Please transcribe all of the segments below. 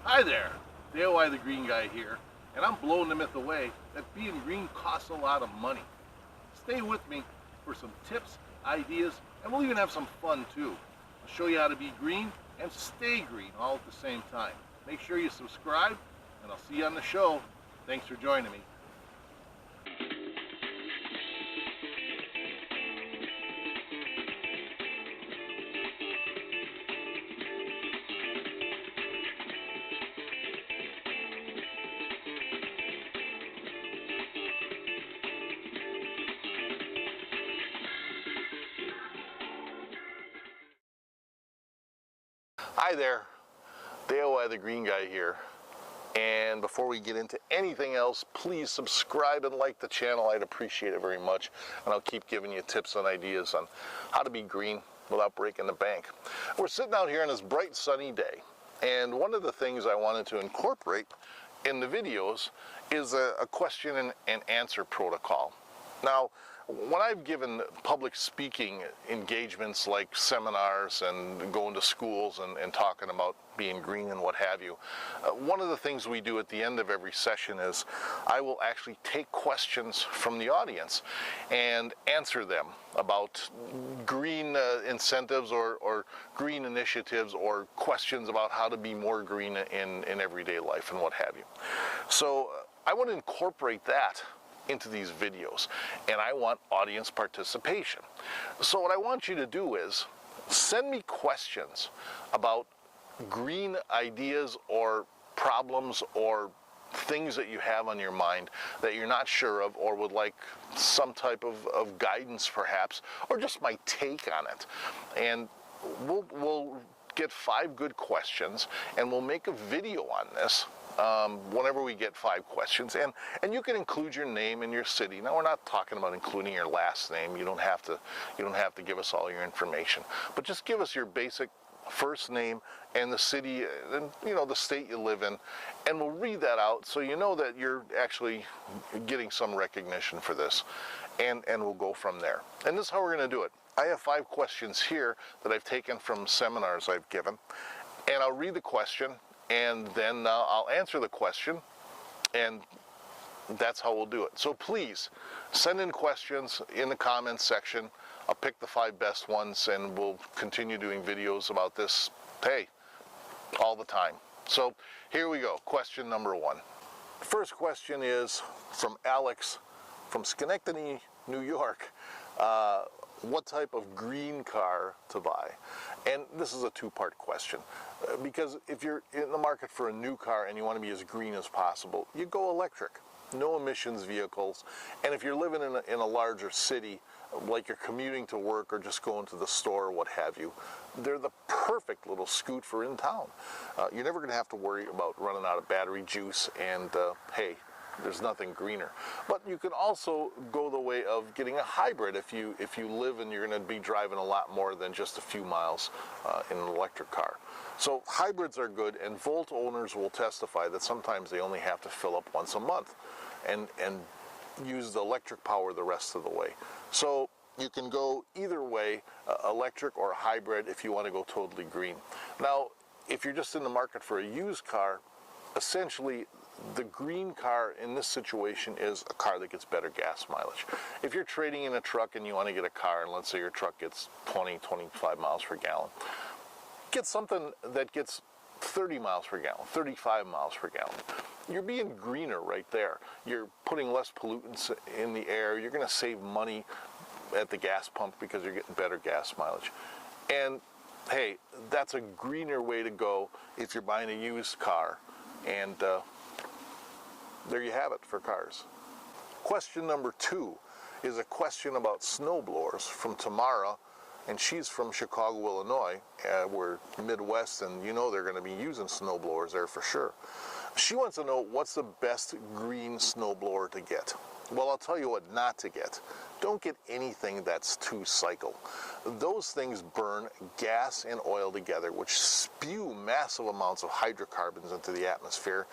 Hi there, DIY the Green Guy here, and I'm blowing the myth away that being green costs a lot of money. Stay with me for some tips, ideas, and we'll even have some fun too. I'll show you how to be green and stay green all at the same time. Make sure you subscribe, and I'll see you on the show. Thanks for joining me. Hi there, DIY the Green Guy here. And before we get into anything else, please subscribe and like the channel. I'd appreciate it very much. And I'll keep giving you tips and ideas on how to be green without breaking the bank. We're sitting out here on this bright sunny day. And one of the things I wanted to incorporate in the videos is a question and answer protocol. Now, when I've given public speaking engagements like seminars and going to schools and talking about being green and what have you, one of the things we do at the end of every session is I will actually take questions from the audience and answer them about green incentives or green initiatives or questions about how to be more green in everyday life and what have you. So I want to incorporate that into these videos, and I want audience participation. So what I want you to do is send me questions about green ideas or problems or things that you have on your mind that you're not sure of or would like some type of guidance perhaps, or just my take on it. And we'll get 5 good questions and we'll make a video on this whenever we get 5 questions, and you can include your name and your city. Now, we're not talking about including your last name. You don't have to give us all your information, but just give us your basic first name and the city and the state you live in, and we'll read that out so you know that you're actually getting some recognition for this, and we'll go from there. And this is how we're going to do it. I have 5 questions here that I've taken from seminars I've given, and I'll read the question, and then I'll answer the question, and that's how we'll do it. So please send in questions in the comments section. I'll pick the 5 best ones, and we'll continue doing videos about this, hey, all the time. So here we go. Question number 1. The first question is from Alex from Schenectady, New York. What type of green car to buy? And this is a 2-part question, because if you're in the market for a new car and you want to be as green as possible, you go electric, no emissions vehicles. And if you're living in a larger city, like you're commuting to work or just going to the store or what have you, they're the perfect little scoot for in town. You're never going to have to worry about running out of battery juice, and hey, there's nothing greener. But you can also go the way of getting a hybrid if you live and you're going to be driving a lot more than just a few miles in an electric car. So hybrids are good, and Volt owners will testify that sometimes they only have to fill up once a month and use the electric power the rest of the way. So you can go either way, electric or hybrid, if you want to go totally green. Now, if you're just in the market for a used car, essentially the green car in this situation is a car that gets better gas mileage. If you're trading in a truck and you want to get a car, and let's say your truck gets 20-25 miles per gallon, get something that gets 30 miles per gallon, 35 miles per gallon. You're being greener right there. You're putting less pollutants in the air. You're going to save money at the gas pump because you're getting better gas mileage. And hey, that's a greener way to go if you're buying a used car. And there you have it for cars. Question number 2 is a question about snowblowers from Tamara, and she's from Chicago, Illinois. We're Midwest, and you know they're going to be using snowblowers there for sure. She wants to know what's the best green snowblower to get. Well, I'll tell you what not to get. Don't get anything that's 2-cycle. Those things burn gas and oil together, which spew massive amounts of hydrocarbons into the atmosphere.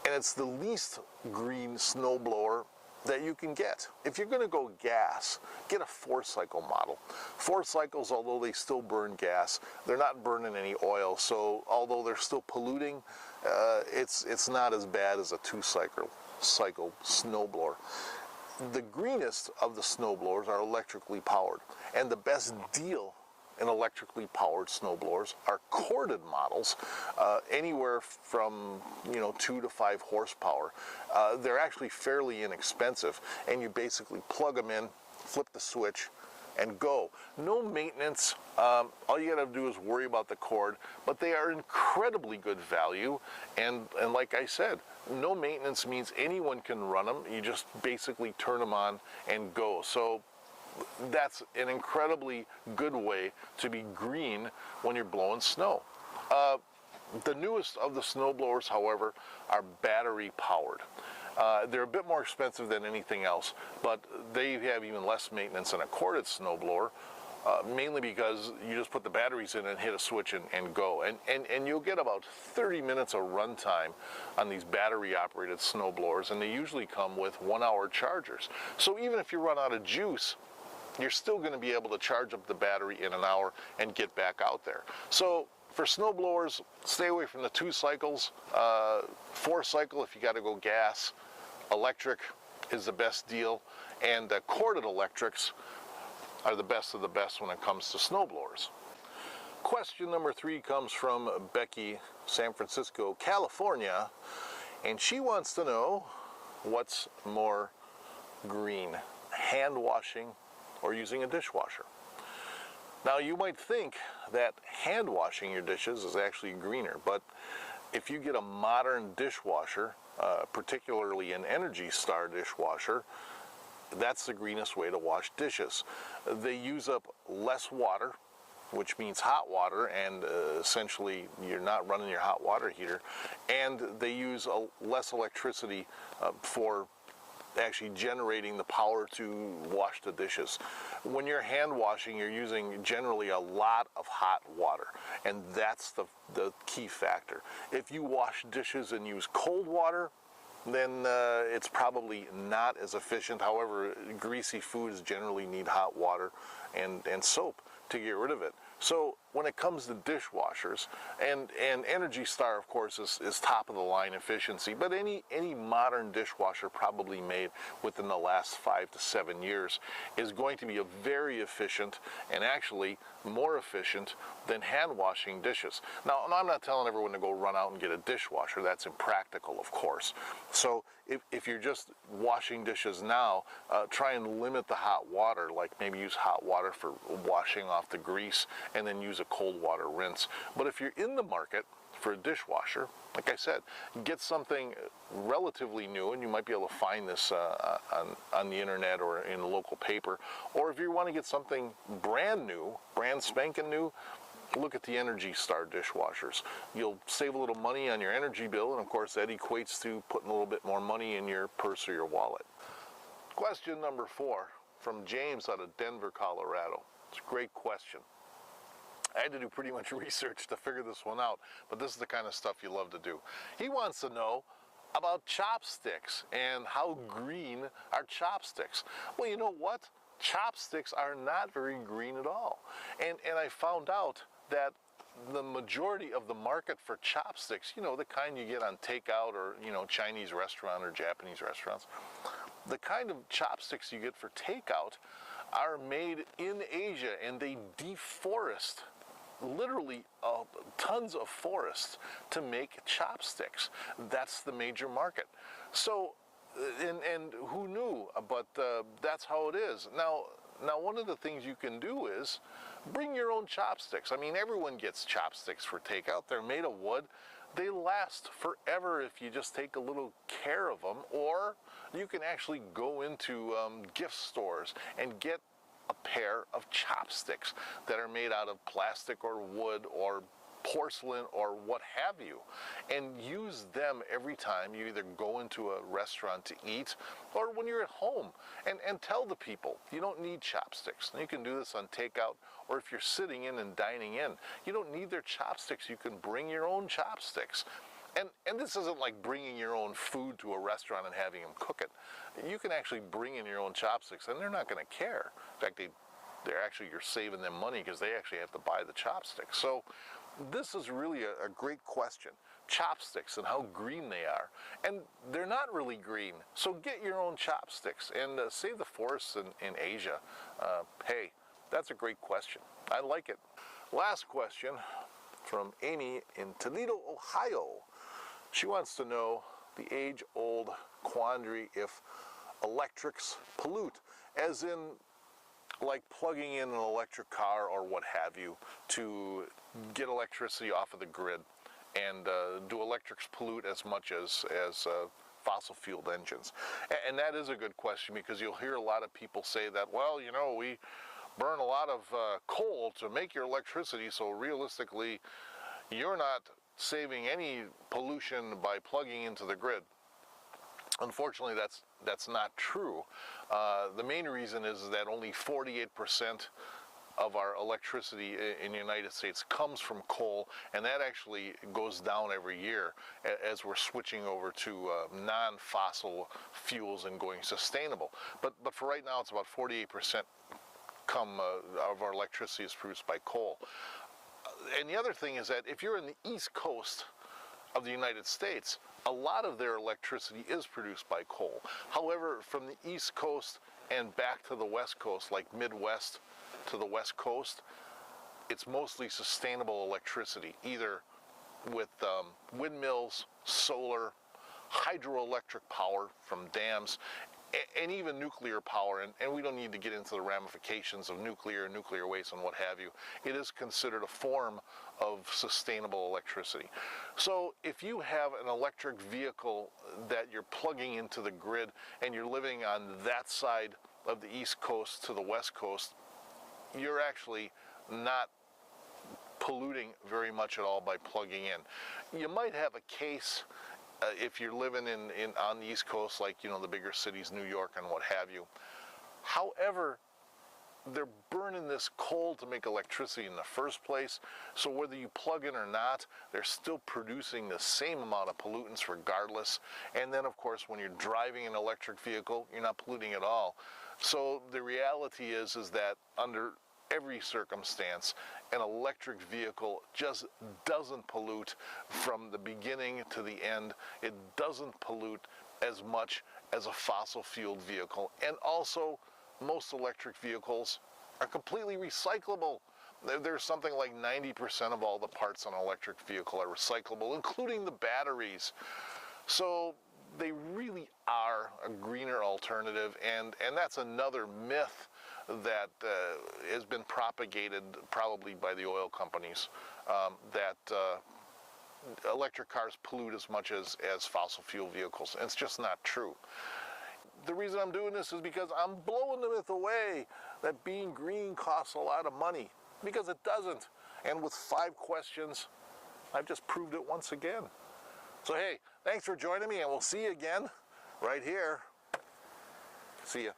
And it's the least green snowblower that you can get. If you're going to go gas, get a 4-cycle model. 4 cycles, although they still burn gas, they're not burning any oil, so although they're still polluting, it's not as bad as a 2-cycle snowblower. The greenest of the snowblowers are electrically powered, and the best deal in electrically powered snowblowers are corded models, anywhere from 2 to 5 horsepower. They're actually fairly inexpensive, and you basically plug them in, flip the switch, and go. No maintenance. All you gotta do is worry about the cord, but they are incredibly good value, and like I said, no maintenance means anyone can run them. You just basically turn them on and go. So that's an incredibly good way to be green when you're blowing snow. The newest of the snowblowers, however, are battery powered. They're a bit more expensive than anything else, but they have even less maintenance than a corded snowblower, mainly because you just put the batteries in and hit a switch and go. And you'll get about 30 minutes of run time on these battery operated snowblowers, and they usually come with 1-hour chargers. So even if you run out of juice, you're still going to be able to charge up the battery in an hour and get back out there. So for snowblowers, stay away from the 2 cycles. 4-cycle if you got to go gas. Electric is the best deal, and the corded electrics are the best of the best when it comes to snowblowers. Question number 3 comes from Becky, San Francisco, California, and she wants to know what's more green, hand washing or using a dishwasher. Now you might think that hand washing your dishes is actually greener, but if you get a modern dishwasher, particularly an Energy Star dishwasher, that's the greenest way to wash dishes. They use up less water, which means hot water, and essentially you're not running your hot water heater, and they use less electricity for actually generating the power to wash the dishes. When you're hand washing, you're using generally a lot of hot water, and that's the key factor. If you wash dishes and use cold water, then it's probably not as efficient. However, greasy foods generally need hot water and soap to get rid of it. So when it comes to dishwashers, and Energy Star, of course, is top of the line efficiency, but any modern dishwasher probably made within the last 5 to 7 years is going to be a very efficient, and actually more efficient than hand washing dishes. Now, I'm not telling everyone to go run out and get a dishwasher. That's impractical, of course. So if you're just washing dishes now, try and limit the hot water, like maybe use hot water for washing off the grease and then use a cold water rinse. But if you're in the market for a dishwasher, like I said, get something relatively new, and you might be able to find this on the internet or in a local paper. Or if you want to get something brand new, brand spanking new, look at the Energy Star dishwashers. You'll save a little money on your energy bill, and of course that equates to putting a little bit more money in your purse or your wallet. Question number 4 from James out of Denver, Colorado. It's a great question. I had to do pretty much research to figure this one out, but this is the kind of stuff you love to do. He wants to know about chopsticks and how green are chopsticks. Well, you know what? Chopsticks are not very green at all. And I found out that the majority of the market for chopsticks, you know, the kind you get on takeout or, you know, Chinese restaurant or Japanese restaurants, the kind of chopsticks you get for takeout are made in Asia, and they deforest literally tons of forests to make chopsticks. That's the major market. So, and who knew? But that's how it is. Now, one of the things you can do is bring your own chopsticks. I mean, everyone gets chopsticks for takeout. They're made of wood. They last forever if you just take a little care of them. Or you can actually go into gift stores and get a pair of chopsticks that are made out of plastic or wood or porcelain or what have you, and use them every time you either go into a restaurant to eat or when you're at home, and tell the people you don't need chopsticks. You can do this on takeout, or if you're sitting in and dining in, you don't need their chopsticks. You can bring your own chopsticks. And this isn't like bringing your own food to a restaurant and having them cook it. You can actually bring in your own chopsticks, and they're not going to care. In fact, they're actually, you're saving them money because they actually have to buy the chopsticks. So this is really a great question. Chopsticks and how green they are. And they're not really green. So get your own chopsticks and save the forests in Asia. Hey, that's a great question. I like it. Last question from Amy in Toledo, Ohio. She wants to know the age-old quandary if electrics pollute, as in like plugging in an electric car or what have you to get electricity off of the grid, and do electrics pollute as much as fossil fueled engines? And that is a good question, because you'll hear a lot of people say that, well, you know, we burn a lot of coal to make your electricity, so realistically you're not saving any pollution by plugging into the grid. Unfortunately, that's not true. The main reason is that only 48% of our electricity in the United States comes from coal, and that actually goes down every year as we're switching over to non-fossil fuels and going sustainable. But for right now, it's about 48% of our electricity is produced by coal. And the other thing is that if you're in the East Coast of the United States, a lot of their electricity is produced by coal. However, from the East Coast and back to the West Coast, like Midwest to the West Coast, it's mostly sustainable electricity, either with windmills, solar, hydroelectric power from dams, and even nuclear power, and we don't need to get into the ramifications of nuclear waste and what have you. It is considered a form of sustainable electricity. So if you have an electric vehicle that you're plugging into the grid and you're living on that side of the East Coast to the West Coast, you're actually not polluting very much at all by plugging in. You might have a case if you're living on the East Coast, like, you know, the bigger cities, New York and what have you. However, they're burning this coal to make electricity in the first place, so whether you plug in or not, they're still producing the same amount of pollutants regardless. And then, of course, when you're driving an electric vehicle, you're not polluting at all. So the reality is that under every circumstance, an electric vehicle just doesn't pollute from the beginning to the end. It doesn't pollute as much as a fossil fueled vehicle. And also, most electric vehicles are completely recyclable. There's something like 90% of all the parts on an electric vehicle are recyclable, including the batteries. So they really are a greener alternative, and that's another myth that has been propagated probably by the oil companies, that electric cars pollute as much as fossil fuel vehicles. And it's just not true. The reason I'm doing this is because I'm blowing the myth away that being green costs a lot of money, because it doesn't. And with 5 questions, I've just proved it once again. So hey, thanks for joining me, and we'll see you again right here. See ya.